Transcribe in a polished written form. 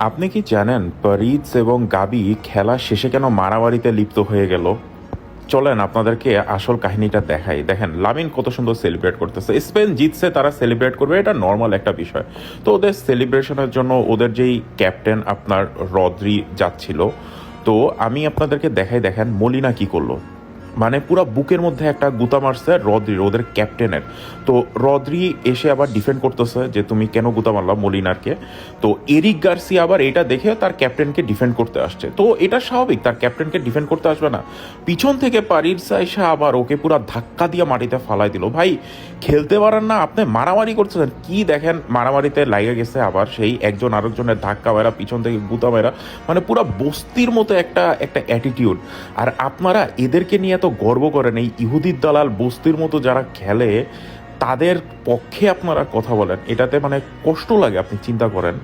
আপনি কি জানেন প্যারিস এবং গাবি খেলা শেষে কেন মারামারিতে লিপ্ত হয়ে গেল? চলেন আপনাদেরকে আসল কাহিনীটা দেখাই। দেখেন লামিন কত সুন্দর সেলিব্রেট করতেছে, স্পেন জিতছে, তারা সেলিব্রেট করবে, এটা নর্মাল একটা বিষয়। তো ওদের সেলিব্রেশনের জন্য ওদের যেই ক্যাপ্টেন আপনার রদ্রি যাচ্ছিল, তো আমি আপনাদেরকে দেখাই। দেখেন মলিনা কি করলো, মানে পুরো বুকের মধ্যে একটা গুতা মারছে রদ্রির, ওদের ক্যাপ্টেনের। তো রদ্রি এসে আবার ডিফেন্ড করতেছে যে তুমি কেন গুতা মারলা মলিনারকে। তো এরিক গার্সিয়া আবার এটা দেখে তার ক্যাপ্টেনকে ডিফেন্ড করতে আসছে। তো এটা স্বাভাবিক, তার ক্যাপ্টেনকে ডিফেন্ড করতে আসবে না? পিছন থেকে পারিস এসে আবার ওকে পুরো ধাক্কা দিয়ে মাটিতে ফালাই দিল। ভাই খেলতে পারেন না আপনি, মারামারি করতেছেন কি? দেখেন মারামারিতে লাগে গেছে আবার সেই একজন আরেকজনের ধাক্কা মেরা, পিছন থেকে গুতা মেরা, মানে পুরো বস্তির মতো একটা একটা অ্যাটিটিউড। আর আপনারা এদেরকে নিয়ে এত গর্ব করেন, এই ইহুদির দালাল বস্তির মতো যারা খেলে তাদের পক্ষে আপনারা কথা বলেন, এটাতে মানে কষ্ট লাগে, আপনি চিন্তা করেন।